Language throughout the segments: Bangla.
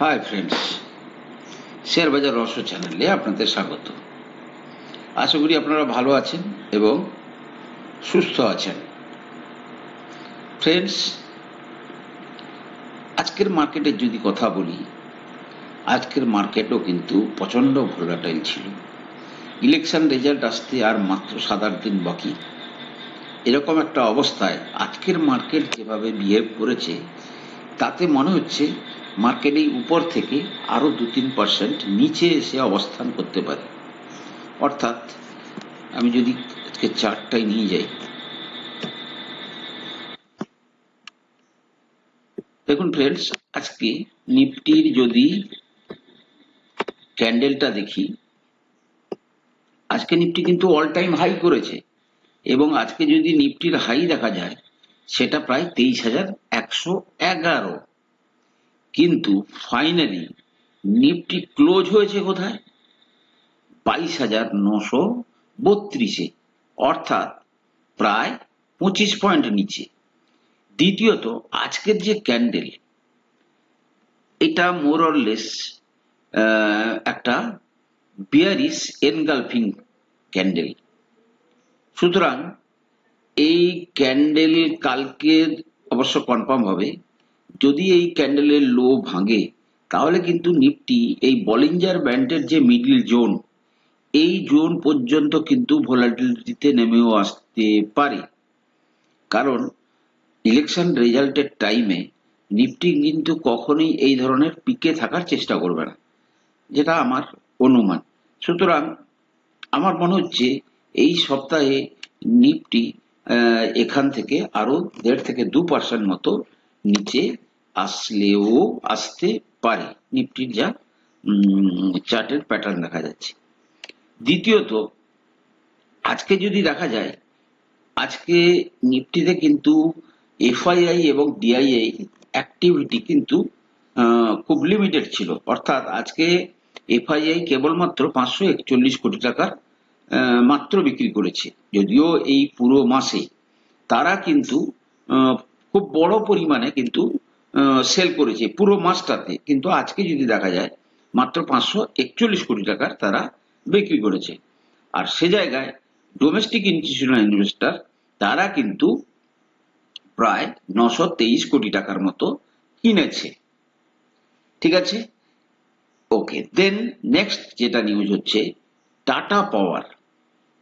হাই ফ্রেন্ডস, শেয়ার বাজার রহস্য চ্যানেলে আপনাদের স্বাগত। আশা করি আপনারা ভালো আছেন এবং সুস্থ আছেন। ফ্রেন্ডস, আজকের মার্কেটের যদি কথা বলি, আজকের মার্কেটও কিন্তু প্রচণ্ড ভোলাটাইল ছিল। ইলেকশন রেজাল্ট আসতে আর মাত্র 7-8 দিন বাকি। এরকম একটা অবস্থায় আজকের মার্কেট যেভাবে বিহেভ করেছে, তাতে মনে হচ্ছে মার্কেট এই উপর থেকে আরও 2-3% নিচে এসে অবস্থান করতে পারে। অর্থাৎ আমি যদি আজকে চার্টটাই নিয়ে যাই, দেখুন ফ্রেন্ডস, আজকে নিফটির যদি ক্যান্ডেলটা দেখি, আজকে নিফটি কিন্তু অল টাইম হাই করেছে এবং আজকে যদি নিফটির হাই দেখা যায় সেটা প্রায় 23,111। কিন্তু ফাইনালি নিফটি ক্লোজ হয়েছে কোথায়? 22,932-এ, অর্থাৎ প্রায় 25 পয়েন্ট নিচে। দ্বিতীয়ত, আজকের যে ক্যান্ডেল, এটা মোর অর লেস একটা বিয়ারিশ এনগালফিং ক্যান্ডেল। সুতরাং এই ক্যান্ডেল কালকে অবশ্য কনফার্ম হবে। যদি এই ক্যান্ডেলের লো ভাঙে তাহলে কিন্তু নিফটি এই বলিঞ্জার ব্যান্ডের যে মিডল জোন, এই জোন পর্যন্ত কিন্তু ভোলাটিলিটিতে নেমেও আসতে পারে। কারণ ইলেকশন রেজাল্টের টাইমে নিফটি কিন্তু কখনোই এই ধরনের পিকে থাকার চেষ্টা করবে না, যেটা আমার অনুমান। সুতরাং আমার মনে হচ্ছে এই সপ্তাহে নিফটি এখান থেকে আরো 1.5 থেকে 2% মতো নিচে আসলেও আসতে পারে, নিফটির যা চার্টের প্যাটার্ন দেখা যাচ্ছে। দ্বিতীয়ত, আজকে যদি দেখা যায়, আজকে নিফটিতে কিন্তু এফআইআই এবং ডিআইআই অ্যাক্টিভিটি কিন্তু খুব লিমিটেড ছিল। অর্থাৎ আজকে এফআইআই কেবলমাত্র 541 কোটি টাকার মাত্র বিক্রি করেছে, যদিও এই পুরো মাসে তারা কিন্তু খুব বড় পরিমাণে কিন্তু সেল করেছে পুরো মাসটাতে। কিন্তু আজকে যদি দেখা যায় মাত্র 541 কোটি টাকার তারা বিক্রি করেছে। আর সে জায়গায় ডোমেস্টিক ইনস্টিটিউশনাল ইনভেস্টর তারা কিন্তু প্রায় 923 কোটি টাকার মতো কিনেছে। ঠিক আছে, ওকে। দেন নেক্সট যেটা নিউজ হচ্ছে টাটা পাওয়ার।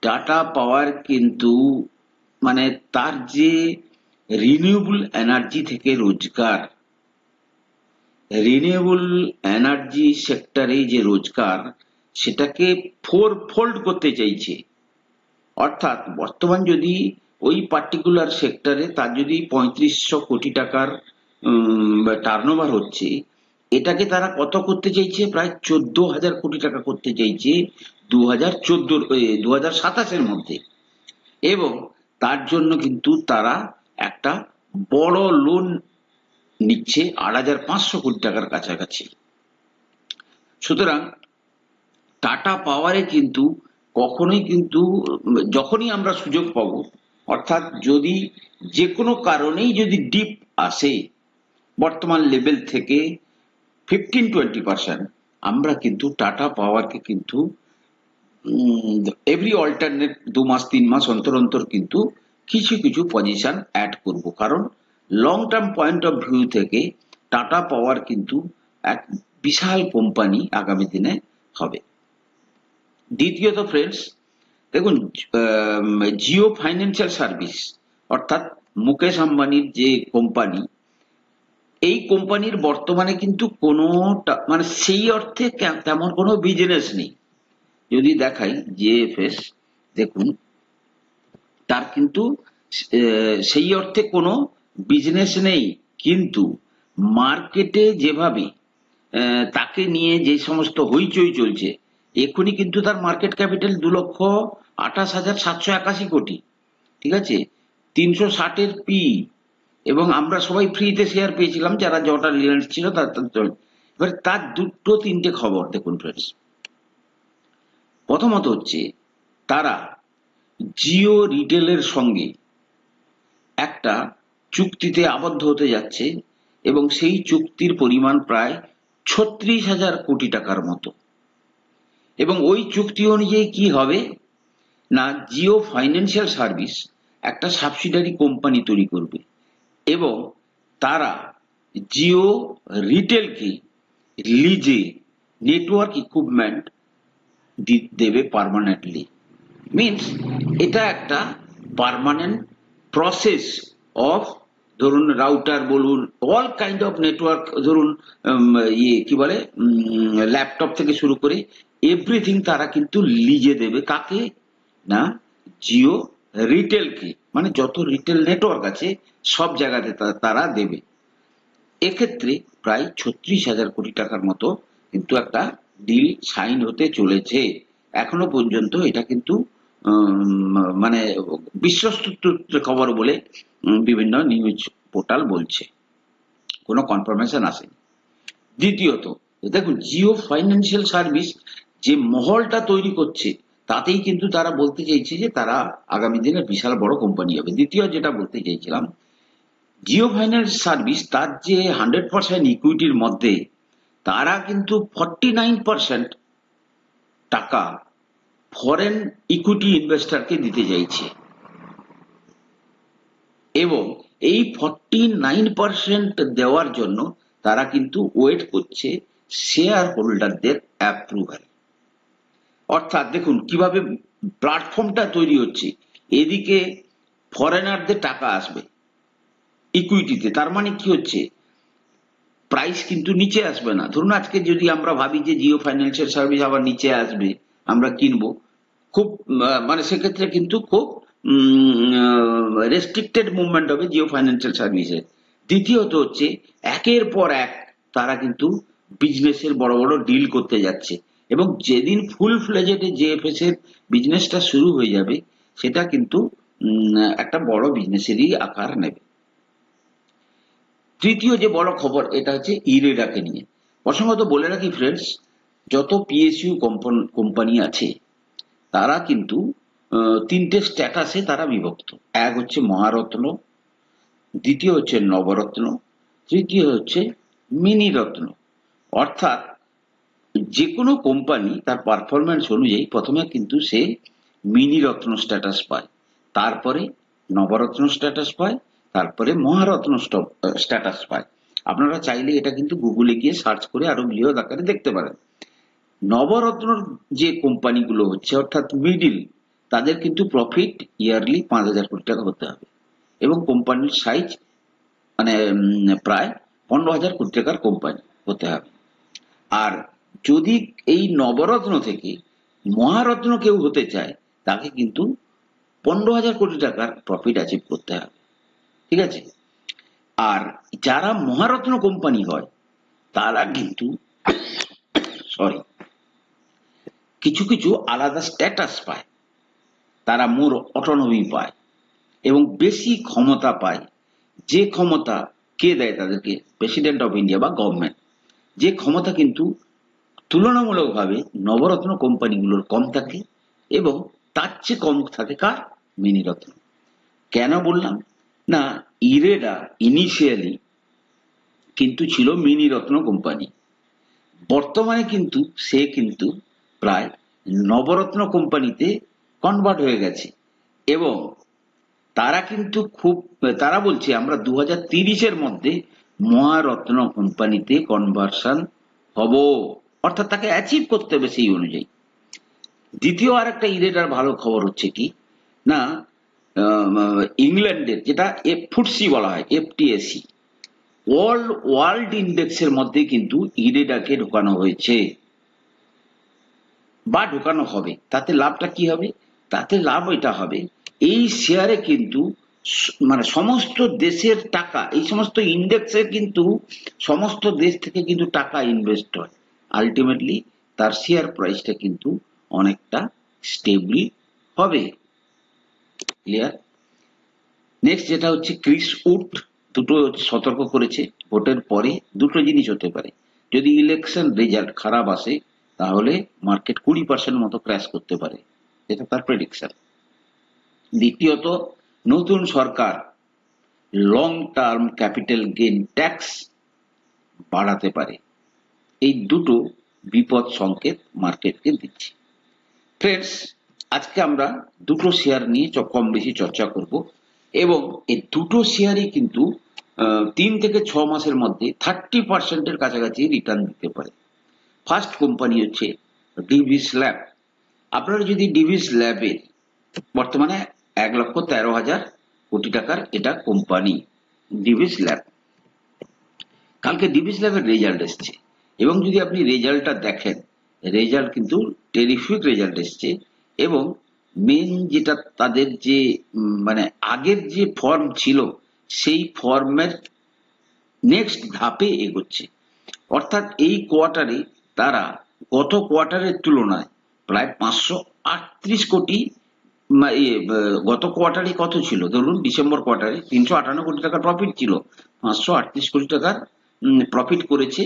টাটা পাওয়ার কিন্তু মানে তার যে রিনিউয়েবল এনার্জি থেকে রোজগার, রিনিউয়েবল এনার্জি সেক্টরে যে রোজগার, সেটাকে 4-fold করতে চাইছে। অর্থাৎ বর্তমান যদি ওই পার্টিকুলার সেক্টরে তার যদি 3500 কোটি টাকার টার্নওভার হচ্ছে, এটাকে তারা কত করতে চাইছে? প্রায় 14,000 কোটি টাকা করতে চাইছে 2027-এর মধ্যে। এবং তার জন্য কিন্তু তারা একটা বড় লোন নিচ্ছে 8,500 কোটি টাকার কাছাকাছি। সুতরাং টাটা পাওয়ারে কিন্তু কখনোই কিন্তু যখনই আমরা সুযোগ পাব, অর্থাৎ যদি যে কোনো কারণেই যদি ডিপ আসে বর্তমান লেভেল থেকে 15-20%, আমরা কিন্তু টাটা পাওয়ারকে কিন্তু এভরি অল্টারনেট 2 মাস 3 মাস অন্তর অন্তর কিন্তু কিছু কিছু পজিশন অ্যাড করব। কারণ long term point of view থেকে টাটা পাওয়ার কিন্তু এক বিশাল কোম্পানি আগামী দিনে হবে। দ্বিতীয়ত ফ্রেন্ডস, দেখুন জিও ফাইন্যান্সিয়াল সার্ভিস, অর্থাৎ মুকেশ আম্বানির যে কোম্পানি, এই কোম্পানির বর্তমানে কিন্তু কোনো মানে সেই অর্থে তেমন কোনো বিজনেস নেই। যদি দেখাই জেএফএস, দেখুন তার কিন্তু সেই অর্থে কোনো বিজনেস নেই। কিন্তু মার্কেটে যেভাবে তাকে নিয়ে যে সমস্ত হইচই চলছে, এখনই কিন্তু তার মার্কেট ক্যাপিটাল 2,28,781 কোটি। ঠিক আছে, 360-এর পি, এবং আমরা সবাই ফ্রিতে শেয়ার পেয়েছিলাম যারা যটা রিলায়েন্স ছিল তার। এবার তার 2-3টে খবর দেখুন ফ্রেন্ডস। প্রথমত হচ্ছে তারা জিও রিটেলের সঙ্গে একটা চুক্তিতে আবদ্ধ হতে যাচ্ছে এবং সেই চুক্তির পরিমাণ প্রায় 36,000 কোটি টাকার মতো। এবং ওই চুক্তি অনুযায়ী কি হবে না, জিও ফাইন্যান্সিয়াল সার্ভিস একটা সাবসিডারি কোম্পানি তৈরি করবে এবং তারা জিও রিটেলকে লিজে নেটওয়ার্ক ইকুইপমেন্ট দেবে পার্মানেন্টলি। মিনস এটা একটা পার্মানেন্ট প্রসেস অফ, ধরুন রাউটার বলুন, অল কাইন্ড অফ নেটওয়ার্ক, ধরুন কি বলে, ল্যাপটপ থেকে শুরু করে এভরিথিং তারা কিন্তু লিজে দেবে। কাকে না, জিও রিটেলকে, মানে যত রিটেল নেটওয়ার্ক আছে সব জায়গাতে তারা দেবে। এক্ষেত্রে প্রায় 36,000 কোটি টাকার মতো কিন্তু একটা ডিল সাইন হতে চলেছে। এখনো পর্যন্ত এটা কিন্তু মানে বিশ্বস্ত খবর বলে বিভিন্ন নিউজ পোর্টাল বলছে, কোনো কনফার্মেশন আসেনি। দ্বিতীয়ত, দেখুন জিও ফাইন্যান্সিয়াল সার্ভিস যে মহলটা তৈরি করছে তাতেই কিন্তু তারা বলতে চাইছে যে তারা আগামী দিনে বিশাল বড় কোম্পানি হবে। দ্বিতীয় যেটা বলতে চাইছিলাম, জিও ফাইন্যান্স সার্ভিস তার যে 100% ইকুইটির মধ্যে তারা কিন্তু 49% টাকা ফরেন ইকুইটি ইনভেস্টরকে দিতে চাইছে এবং এই 49% দেওয়ার জন্য তারা কিন্তু ওয়েট করছে শেয়ার হোল্ডারদের অ্যাপ্রুভাল। অর্থাৎ দেখুন কিভাবে প্ল্যাটফর্মটা তৈরি হচ্ছে, এদিকে ফরেনারদের টাকা আসবে ইকুইটিতে, তার মানে কি হচ্ছে, প্রাইস কিন্তু নিচে আসবে না। ধরুন আজকে যদি আমরা ভাবি যে জিও ফাইন্যান্সিয়াল সার্ভিস আবার নিচে আসবে, আমরা কিনবো, খুব মানে সেক্ষেত্রে কিন্তু খুব রেস্ট্রিক্টেড মুভমেন্ট হবে জিও ফাইন্যান্সিয়াল সার্ভিসের। দ্বিতীয়ত হচ্ছে একের পর এক তারা কিন্তু বিজনেসের বড় বড় ডিল করতে যাচ্ছে এবং যেদিন ফুল ফ্লেজেডে জেএফএস এর বিজনেসটা শুরু হয়ে যাবে সেটা কিন্তু একটা বড় বিজনেসেরই আকার নেবে। তৃতীয় যে বড় খবর এটা হচ্ছে ইরেডাকে নিয়ে। প্রসঙ্গত বলে রাখি ফ্রেন্ডস, যত পিএসইউ কোম্পানি আছে তারা কিন্তু তিনটে স্ট্যাটাসে তারা বিভক্ত। এক হচ্ছে মহারত্ন, দ্বিতীয় হচ্ছে নবরত্ন, তৃতীয় হচ্ছে মিনি রত্ন। অর্থাৎ যে কোনো কোম্পানি তার পারফরমেন্স অনুযায়ী প্রথমে কিন্তু সে মিনি রত্ন স্ট্যাটাস পায়, তারপরে নবরত্ন স্ট্যাটাস পায়, তারপরে মহারত্ন স্ট্যাটাস পায়। আপনারা চাইলে এটা কিন্তু গুগলে গিয়ে সার্চ করে আরো বৃহৎ আকারে দেখতে পারেন। নবরত্নর যে কোম্পানিগুলো হচ্ছে অর্থাৎ মিডিল, তাদের কিন্তু প্রফিট ইয়ারলি 5,000 কোটি টাকা হতে হবে এবং কোম্পানির সাইজ মানে প্রায় 15,000 কোটি টাকার কোম্পানি হতে হবে। আর যদি এই নবরত্ন থেকে মহারত্ন কেউ হতে চায় তাকে কিন্তু 15,000 কোটি টাকার প্রফিট অ্যাচিভ করতে হবে, ঠিক আছে। আর যারা মহারত্ন কোম্পানি হয় তারা কিন্তু সরি কিছু কিছু আলাদা স্ট্যাটাস পায়, তারা মোর অটোনমি পায় এবং বেশি ক্ষমতা পায়। যে ক্ষমতা কে দেয় তাদেরকে, প্রেসিডেন্ট অফ ইন্ডিয়া বা গভর্নমেন্ট। যে ক্ষমতা কিন্তু তুলনামূলকভাবে নবরত্ন কোম্পানিগুলোর কম থাকে এবং তার চেয়ে কম থাকে কার, মিনিরত্ন। কেন বললাম না, ইরেডা ইনিশিয়ালি কিন্তু ছিল মিনিরত্ন কোম্পানি, বর্তমানে কিন্তু সে কিন্তু প্রায় নবরত্ন কোম্পানিতে কনভার্ট হয়ে গেছে এবং তারা কিন্তু তারা বলছে আমরা 2030-এর মধ্যে মহারত্ন কোম্পানিতে কনভার্সন হব, অর্থাৎ তাকে অ্যাচিভ করতে হবে সেই অনুযায়ী। দ্বিতীয় আর একটা ইরেডার ভালো খবর হচ্ছে কি না, ইংল্যান্ডের যেটা ফুটসি বলা হয় এফটিএসি, ওয়ার্ল্ড ইন্ডেক্সের মধ্যে কিন্তু ইরেডাকে ঢোকানো হয়েছে বা ঢোকানো হবে। তাতে লাভটা কি হবে, তাতে লাভ এটা হবে এই শেয়ারে কিন্তু মানে সমস্ত দেশের টাকা, এই সমস্ত ইন্ডেক্সে কিন্তু সমস্ত দেশ থেকে কিন্তু টাকা ইনভেস্ট হয়, আলটিমেটলি তার শেয়ার প্রাইসটা কিন্তু অনেকটা স্টেবল হবে। ক্লিয়ার? নেক্সট যেটা হচ্ছে ক্রিস উড দুটো সতর্ক করেছে, ভোটের পরে দুটো জিনিস হতে পারে। যদি ইলেকশন রেজাল্ট খারাপ আসে তাহলে মার্কেট 20% মতো ক্র্যাশ করতে পারে, এটা তার প্রেডিকশন। দ্বিতীয়ত, নতুন সরকার long term capital gain tax বাড়াতে পারে। এই দুটো বিপদ সংকেত মার্কেটকে দিচ্ছে। ফ্রেন্ডস, আজকে আমরা দুটো শেয়ার নিয়ে কম বেশি চর্চা করব এবং এই দুটো শেয়ারই কিন্তু 3 থেকে 6 মাসের মধ্যে 30% কাছাকাছি রিটার্ন দিতে পারে। ফার্স্ট কোম্পানি হচ্ছে ডিভিস ল্যাব। আপনারা যদি ডিভিস ল্যাবের বর্তমানে 1,13,000 কোটি টাকার এটা কোম্পানি ডিভিস ল্যাব, কালকে ডিভিস ল্যাবের রেজাল্ট এসছে এবং যদি আপনি রেজাল্টটা দেখেন, রেজাল্ট কিন্তু টেরিফিক রেজাল্ট এসছে এবং মেন যেটা তাদের যে মানে আগের যে ফর্ম ছিল সেই ফর্মের নেক্সট ধাপে এগোচ্ছে। অর্থাৎ এই কোয়ার্টারে তারা গত কোয়ার্টারের তুলনায় প্রায় 538 কোটি গত কোয়ার্টারে কত ছিল ধরুন ডিসেম্বর কোয়ার্টারে 358 কোটি টাকার প্রফিট ছিল, 538 কোটি টাকার প্রফিট করেছে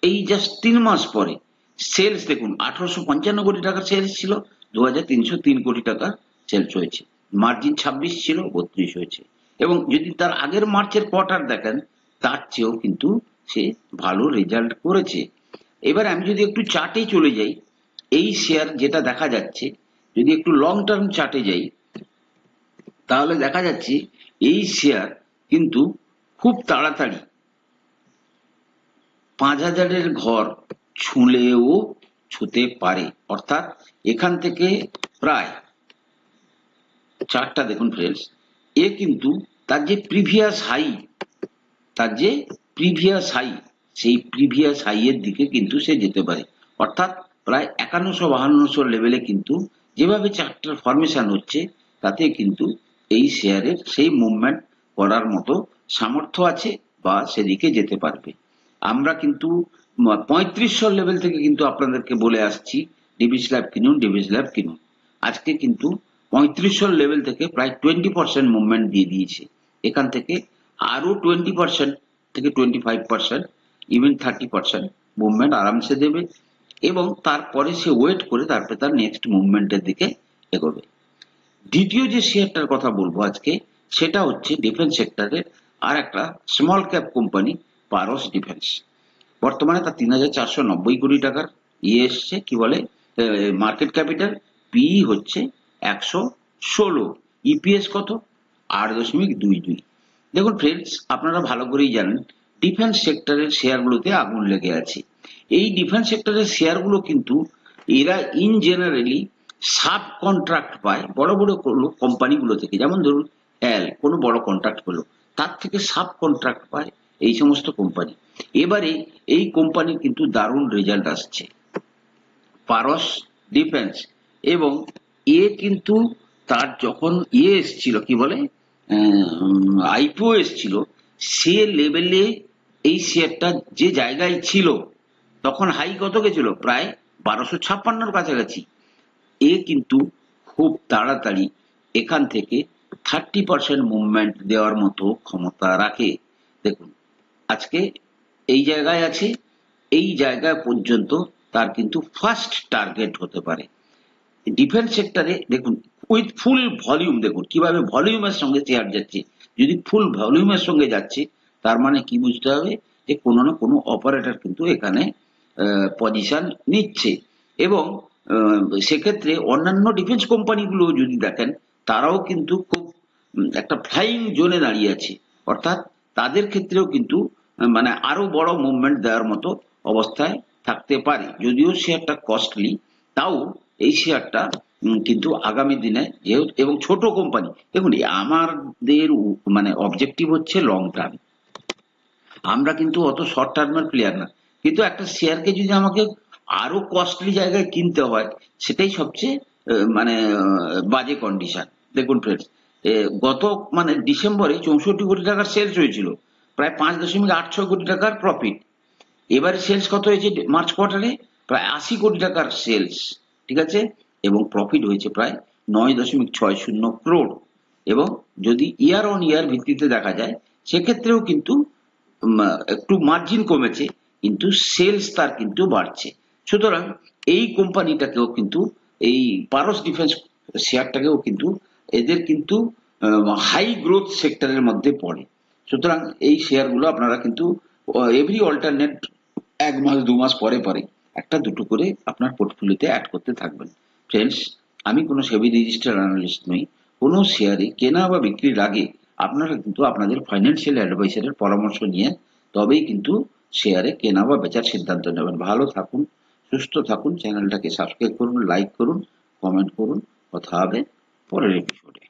এই জাস্ট 3 মাস পরে। সেলস দেখুন 1855 কোটি টাকার সেলস ছিল, 2303 কোটি টাকার সেলস হয়েছে, মার্জিন 26 ছিল 32 হয়েছে এবং যদি তার আগের মার্চের কোয়ার্টার দেখেন তার চেয়েও কিন্তু সে ভালো রেজাল্ট করেছে। এবার আমি যদি একটু চার্টে চলে যাই, এই শেয়ার যেটা দেখা যাচ্ছে, যদি একটু লং টার্ম চার্টে যাই তাহলে দেখা যাচ্ছে এই শেয়ার কিন্তু খুব তাড়াতাড়ি 5,000-এর ঘর ছুঁলেও ছুঁতে পারে। অর্থাৎ এখান থেকে প্রায় চার্টটা দেখুন ফ্রেন্ডস, এ কিন্তু তার যে প্রিভিয়াস হাই সেই প্রিভিয়াস হাই এর দিকে কিন্তু সে যেতে পারে। অর্থাৎ প্রায় 5100-5200 লেভেলে কিন্তু যেভাবে চার্টটার ফরমেশন হচ্ছে তাতে কিন্তু এই শেয়ারের সেই মুভমেন্ট করার মতো সামর্থ্য আছে বা সেদিকে যেতে পারবে। আমরা কিন্তু 3500 লেভেল থেকে কিন্তু আপনাদেরকে বলে আসছি ডিভিস ল্যাব কিনুন। আজকে কিন্তু 3500 লেভেল থেকে প্রায় 20% মুভমেন্ট দিয়ে দিয়েছে। এখান থেকে আরো 20% থেকে 25%, ইভেন 30% মুভমেন্ট আরামসে দেবে এবং তারপরে সে ওয়েট করে তারপরে তার নেক্সট মুভমেন্টের দিকে এগোবে। দ্বিতীয় যে শেয়ারটার কথা বলবো আজকে সেটা হচ্ছে ডিফেন্স সেক্টরের আর একটা স্মল ক্যাপ কোম্পানি পারস ডিফেন্স। বর্তমানে তার 3,490 কোটি টাকার এসছে, কি বলে মার্কেট ক্যাপিটাল, পিই হচ্ছে 116, ইপিএস কত 8.22। দেখুন ফ্রেন্ডস, আপনারা ভালো করেই জানেন ডিফেন্স সেক্টরের শেয়ারগুলোতে আগুন লেগে আছে। এই ডিফেন্স সেক্টরের শেয়ারগুলো কিন্তু এরা ইন জেনারেলি সাব কন্ট্রাক্ট পায় বড় বড় কোম্পানিগুলো থেকে। যেমন ধরুন কোনো বড় কন্ট্রাক্ট হলো, তার থেকে সাব কন্ট্রাক্ট পায় এই সমস্ত কোম্পানি। এবারে এই কোম্পানির কিন্তু দারুণ রেজাল্ট আসছে পারস ডিফেন্স, এবং এ কিন্তু তার যখন এসছিল কি বলে আইপিও এসছিল সে লেভেলে এই শেয়ারটা যে জায়গায় ছিল তখন হাই কত গেছিল প্রায় 1256-র কাছাকাছি। এ কিন্তু খুব তাড়াতাড়ি এখান থেকে 30% মুভমেন্ট দেওয়ার মতো ক্ষমতা রাখে। দেখুন আজকে এই জায়গায় আছে, এই জায়গা পর্যন্ত তার কিন্তু ফার্স্ট টার্গেট হতে পারে। ডিফেন্স সেক্টরে দেখুন উইথ ফুল ভলিউম, দেখুন কিভাবে ভলিউমের সঙ্গে শেয়ার যাচ্ছে। যদি ফুল ভলিউমের সঙ্গে যাচ্ছে তার মানে কি বুঝতে হবে যে কোনো না কোনো অপারেটর কিন্তু এখানে পজিশন নিচ্ছে এবং সেক্ষেত্রে অন্যান্য ডিফেন্স কোম্পানিগুলো যদি দেখেন তারাও কিন্তু খুব একটা ফ্লাইং জোনে দাঁড়িয়ে আছে। অর্থাৎ তাদের ক্ষেত্রেও কিন্তু মানে আরো বড় মুভমেন্ট দেওয়ার মতো অবস্থায় থাকতে পারে। যদিও শেয়ারটা কস্টলি, তাও এই শেয়ারটা কিন্তু আগামী দিনে যেহেতু এবং ছোট কোম্পানি, দেখুন আমাদের মানে অবজেক্টিভ হচ্ছে লং টার্ম, আমরা কিন্তু অত শর্ট টার্মের প্লেয়ার না। কিন্তু একটা শেয়ারকে যদি আমাকে আরো কস্টলি জায়গায় কিনতে হয় সেটাই সবচেয়ে মানে বাজে কন্ডিশন। দেখুন ফ্রেন্ডস, গত মানে ডিসেম্বরে 64 কোটি টাকার সেলস হয়েছিল, প্রায় 5.86 কোটি টাকার প্রফিট। এবারে সেলস কত হয়েছে মার্চ কোয়ার্টারে প্রায় 80 কোটি টাকার সেলস, ঠিক আছে, এবং প্রফিট হয়েছে প্রায় 9.60 crore। এবং যদি ইয়ার অন ইয়ার ভিত্তিতে দেখা যায় সেক্ষেত্রেও কিন্তু একটু মার্জিন কমেছে কিন্তু সেলস তার কিন্তু বাড়ছে। সুতরাং এই কোম্পানিটাকেও কিন্তু এই পারস ডিফেন্স শেয়ারটাকেও কিন্তু এদের কিন্তু হাই গ্রোথ সেক্টরের মধ্যে পড়ে। সুতরাং এই শেয়ারগুলো আপনারা কিন্তু এভরি অল্টারনেট 1 মাস 2 মাস পরে পরে একটা দুটো করে আপনার পোর্টফোলিওতে অ্যাড করতে থাকবেন। ফ্রেন্ডস, আমি কোনো সেবি রেজিস্টার্ড অ্যানালিস্ট নই। কোনো শেয়ারে কেনা বা বিক্রির আগে আপনারা কিন্তু আপনাদের ফাইন্যান্সিয়াল অ্যাডভাইজারের পরামর্শ নিয়ে তবেই কিন্তু শেয়ারে কেনা বা বেচার সিদ্ধান্ত নেবেন। ভালো থাকুন, সুস্থ থাকুন, চ্যানেলটাকে সাবস্ক্রাইব করুন, লাইক করুন, কমেন্ট করুন। কথা হবে পরের এপিসোডে।